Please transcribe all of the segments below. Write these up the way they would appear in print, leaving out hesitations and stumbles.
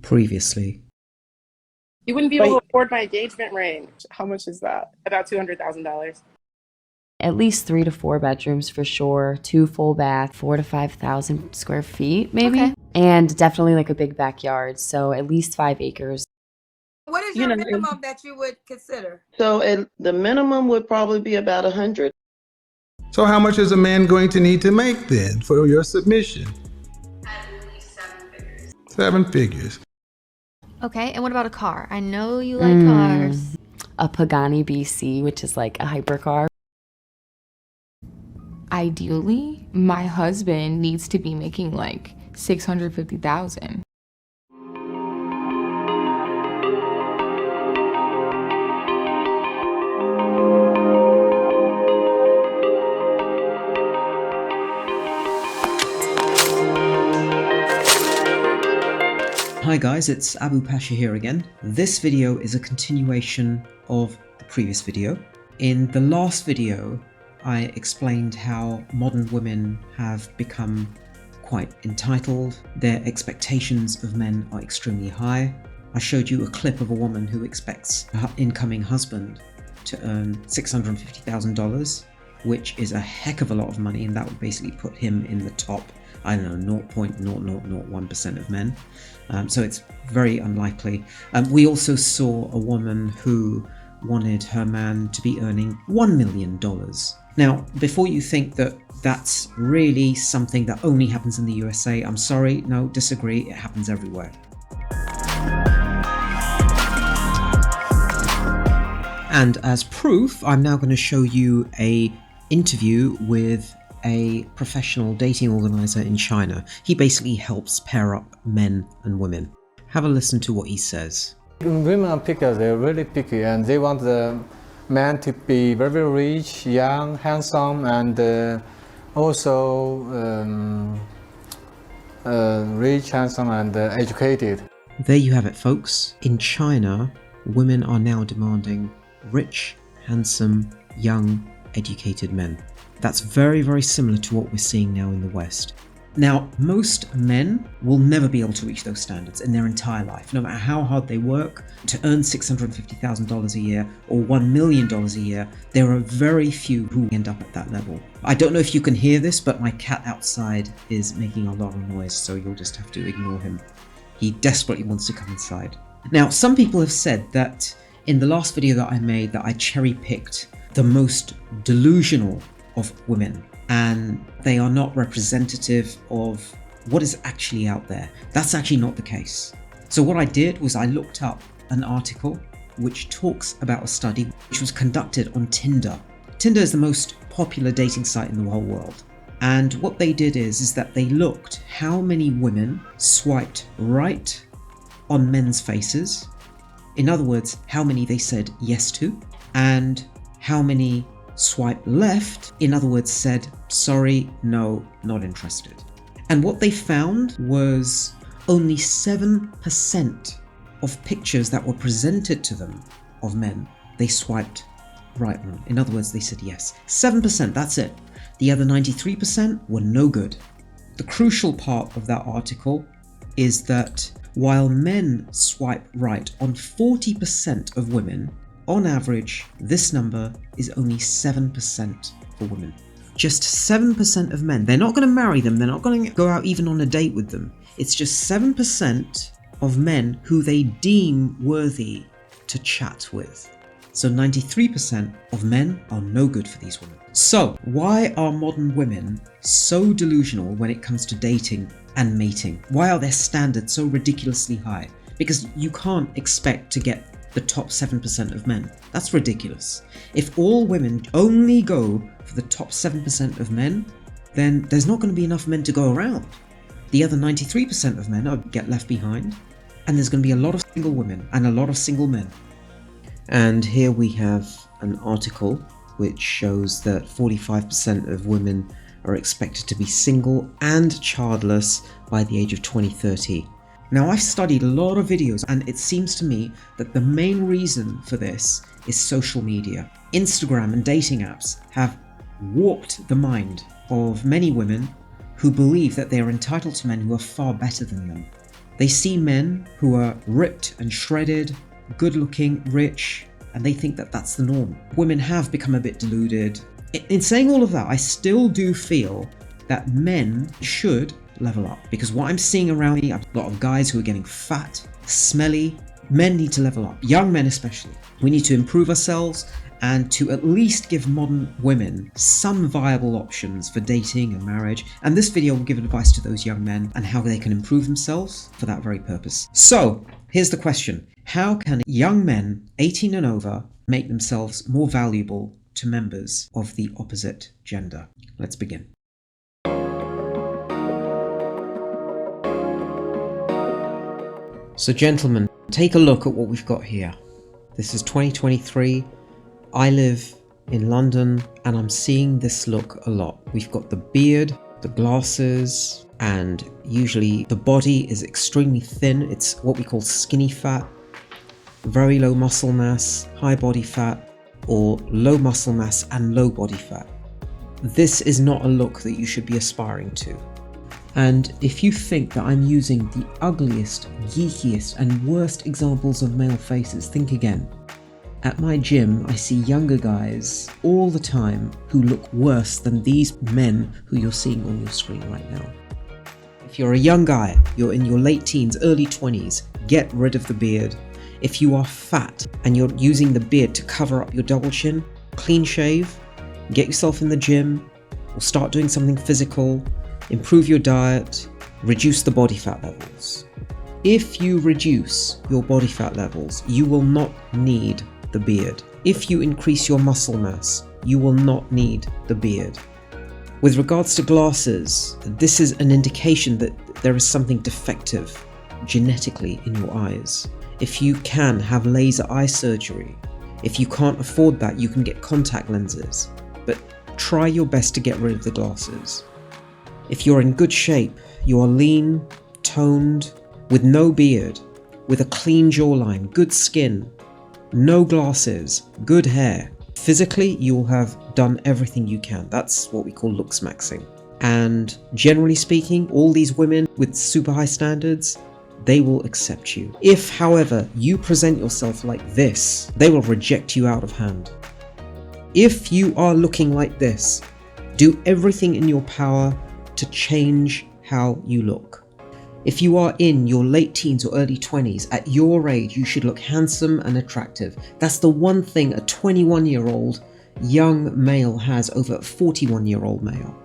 previously. You wouldn't be able to afford my engagement ring. How much is that? About $200,000. At least 3 to 4 bedrooms for sure, 2 full bath, 4 to 5,000 square feet maybe. Okay. And definitely like a big backyard, so at least 5 acres. What is your minimum that you would consider? So the minimum would probably be about 100. So how much is a man going to need to make then for your submission? At least 7 figures. 7 figures. Okay, and what about a car? I know you like cars. A Pagani BC, which is like a hypercar. Ideally, my husband needs to be making like $650,000. Hi guys, it's Abu Pasha here again. This video is a continuation of the previous video. In the last video, I explained how modern women have become quite entitled. Their expectations of men are extremely high. I showed you a clip of a woman who expects her incoming husband to earn $650,000, which is a heck of a lot of money, and that would basically put him in the top, I don't know, 0.0001% of men. So it's very unlikely. We also saw a woman who wanted her man to be earning $1 million. Now, before you think that that's really something that only happens in the USA, I'm sorry, no, disagree, it happens everywhere. And as proof, I'm now going to show you an interview with a professional dating organizer in China. He basically helps pair up men and women. Have a listen to what he says. Women are pickers, they're really picky, and they want the man to be very rich, young, handsome, and also rich, handsome, and educated. There you have it, folks. In China, women are now demanding rich, handsome, young, educated men. That's very, very similar to what we're seeing now in the West. Now, most men will never be able to reach those standards in their entire life, no matter how hard they work. To earn $650,000 a year or $1 million a year, there are very few who end up at that level. I don't know if you can hear this, but my cat outside is making a lot of noise, so you'll just have to ignore him. He desperately wants to come inside. Now, some people have said that in the last video that I made that I cherry-picked the most delusional of women, and they are not representative of what is actually out there. That's actually not the case. So what I did was I looked up an article which talks about a study which was conducted on Tinder. Tinder is the most popular dating site in the whole world. And what they did is that they looked how many women swiped right on men's faces. In other words, how many they said yes to, and how many swipe left, in other words said sorry, no, not interested. And what they found was only 7% of pictures that were presented to them of men they swiped right on. In other words, they said yes. 7%, that's it. The other 93% were no good. The crucial part of that article is that while men swipe right on 40% of women, on average, this number is only 7% for women. Just 7% of men. They're not going to marry them. They're not going to go out even on a date with them. It's just 7% of men who they deem worthy to chat with. So 93% of men are no good for these women. So why are modern women so delusional when it comes to dating and mating? Why are their standards so ridiculously high? Because you can't expect to get the top 7% of men. That's ridiculous. If all women only go for the top 7% of men, then there's not going to be enough men to go around. The other 93% of men are get left behind, and there's going to be a lot of single women and a lot of single men. And here we have an article which shows that 45% of women are expected to be single and childless by the age of 2030. Now, I've studied a lot of videos, and it seems to me that the main reason for this is social media. Instagram and dating apps have warped the mind of many women who believe that they are entitled to men who are far better than them. They see men who are ripped and shredded, good looking, rich, and they think that that's the norm. Women have become a bit deluded. In saying all of that, I still do feel that men should level up, because what I'm seeing around me, a lot of guys who are getting fat, smelly. Men need to level up, young men especially. We need to improve ourselves and to at least give modern women some viable options for dating and marriage. And this video will give advice to those young men and how they can improve themselves for that very purpose. So here's the question. How can young men 18 and over make themselves more valuable to members of the opposite gender? Let's begin. So gentlemen, take a look at what we've got here. This is 2023. I live in London and I'm seeing this look a lot. We've got the beard, the glasses, and usually the body is extremely thin. It's what we call skinny fat, very low muscle mass, high body fat, or low muscle mass and low body fat. This is not a look that you should be aspiring to. And if you think that I'm using the ugliest, geekiest, and worst examples of male faces, think again. At my gym, I see younger guys all the time who look worse than these men who you're seeing on your screen right now. If you're a young guy, you're in your late teens, early 20s, get rid of the beard. If you are fat and you're using the beard to cover up your double chin, clean shave, get yourself in the gym, or start doing something physical, improve your diet, reduce the body fat levels. If you reduce your body fat levels, you will not need the beard. If you increase your muscle mass, you will not need the beard. With regards to glasses, this is an indication that there is something defective genetically in your eyes. If you can have laser eye surgery, if you can't afford that, you can get contact lenses, but try your best to get rid of the glasses. If you're in good shape, you are lean, toned, with no beard, with a clean jawline, good skin, no glasses, good hair. Physically, you'll have done everything you can. That's what we call looks maxing. And generally speaking, all these women with super high standards, they will accept you. If, however, you present yourself like this, they will reject you out of hand. If you are looking like this, do everything in your power to change how you look. If you are in your late teens or early 20s, at your age, you should look handsome and attractive. That's the one thing a 21-year-old young male has over a 41-year-old male.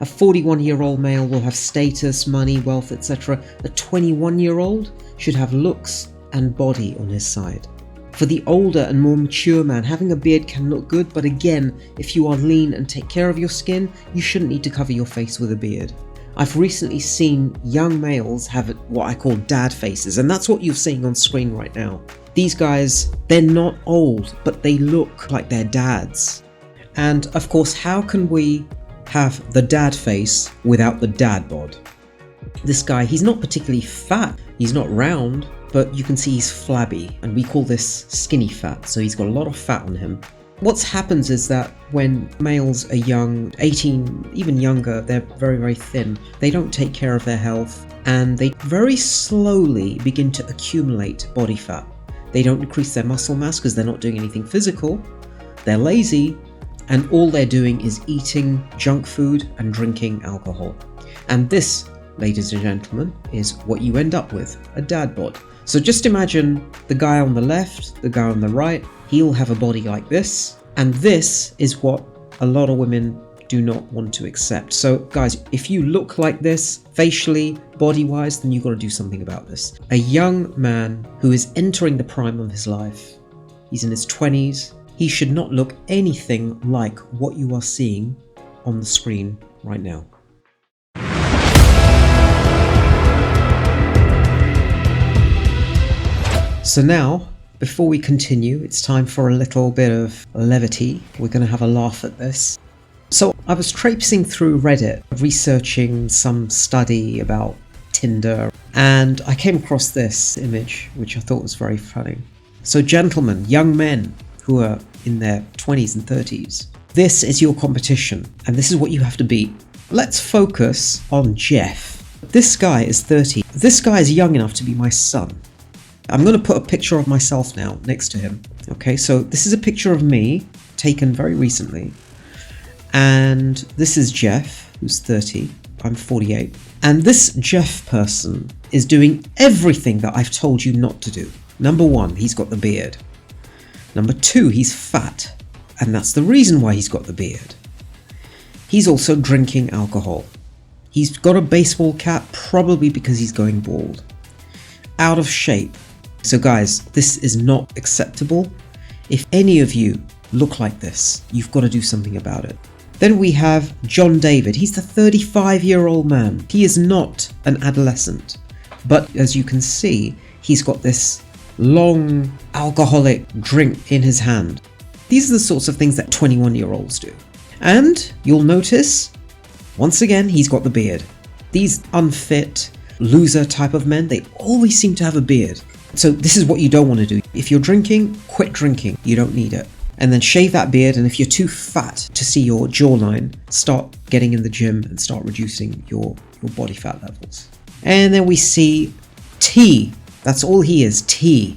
A 41-year-old male will have status, money, wealth, etc. A 21-year-old should have looks and body on his side. For the older and more mature man, having a beard can look good, but again, if you are lean and take care of your skin, you shouldn't need to cover your face with a beard. I've recently seen young males have what I call dad faces, and that's what you're seeing on screen right now. These guys, they're not old, but they look like they're dads. And of course, how can we have the dad face without the dad bod? This guy, he's not particularly fat, he's not round, but you can see he's flabby, and we call this skinny fat, so he's got a lot of fat on him. What happens is that when males are young, 18, even younger, they're very, very thin. They don't take care of their health, and they very slowly begin to accumulate body fat. They don't increase their muscle mass because they're not doing anything physical. They're lazy, and all they're doing is eating junk food and drinking alcohol. And this, ladies and gentlemen, is what you end up with, a dad bod. So just imagine the guy on the left, the guy on the right, he'll have a body like this, and this is what a lot of women do not want to accept. So guys, if you look like this, facially, body-wise, then you've got to do something about this. A young man who is entering the prime of his life, he's in his 20s, he should not look anything like what you are seeing on the screen right now. So now, before we continue, it's time for a little bit of levity. We're going to have a laugh at this. So I was traipsing through Reddit, researching some study about Tinder, and I came across this image, which I thought was very funny. So gentlemen, young men who are in their 20s and 30s, this is your competition, and this is what you have to beat. Let's focus on Jeff. This guy is 30. This guy is young enough to be my son. I'm going to put a picture of myself now next to him. Okay, so this is a picture of me taken very recently. And this is Jeff, who's 30. I'm 48. And this Jeff person is doing everything that I've told you not to do. Number 1, he's got the beard. Number 2, he's fat. And that's the reason why he's got the beard. He's also drinking alcohol. He's got a baseball cap, probably because he's going bald. Out of shape. So guys, this is not acceptable. If any of you look like this, you've got to do something about it. Then we have John David. He's the 35-year-old man. He is not an adolescent. But as you can see, he's got this long alcoholic drink in his hand. These are the sorts of things that 21-year-olds do. And you'll notice, once again, he's got the beard. These unfit, loser type of men, they always seem to have a beard. So this is what you don't want to do. If you're drinking, quit drinking. You don't need it. And then shave that beard, and if you're too fat to see your jawline, start getting in the gym and start reducing your body fat levels. And then we see T. That's all he is, T.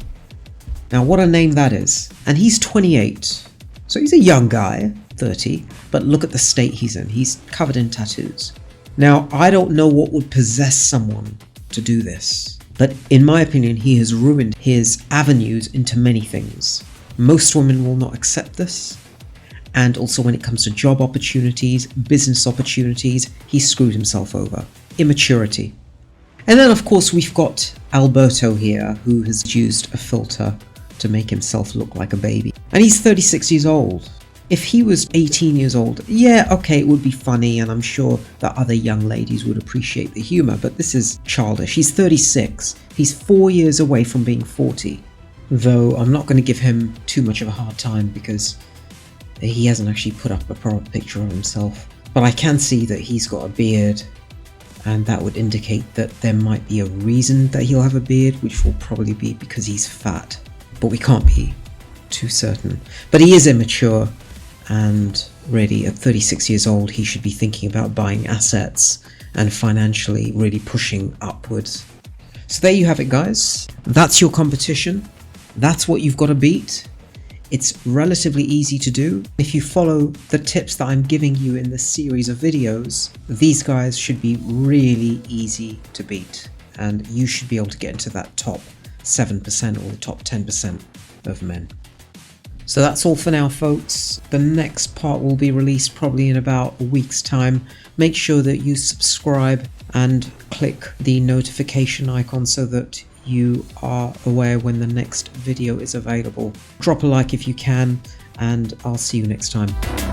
Now what a name that is. And he's 28. So he's a young guy, 30, but look at the state he's in. He's covered in tattoos. Now, I don't know what would possess someone to do this, but in my opinion, he has ruined his avenues into many things. Most women will not accept this, and also when it comes to job opportunities, business opportunities, he screwed himself over. Immaturity. And then of course we've got Alberto here, who has used a filter to make himself look like a baby. And he's 36 years old. If he was 18 years old, yeah, okay, it would be funny, and I'm sure that other young ladies would appreciate the humor, but this is childish. He's 36. He's 4 years away from being 40. Though I'm not going to give him too much of a hard time because he hasn't actually put up a proper picture of himself. But I can see that he's got a beard, and that would indicate that there might be a reason that he'll have a beard, which will probably be because he's fat. But we can't be too certain. But he is immature, and really at 36 years old he should be thinking about buying assets and financially really pushing upwards. So there you have it, guys. That's your competition. That's what you've got to beat. It's relatively easy to do. If you follow the tips that I'm giving you in this series of videos, these guys should be really easy to beat, and you should be able to get into that top 7% or the top 10% of men. So that's all for now, folks. The next part will be released probably in about a week's time. Make sure that you subscribe and click the notification icon so that you are aware when the next video is available. Drop a like if you can, and I'll see you next time.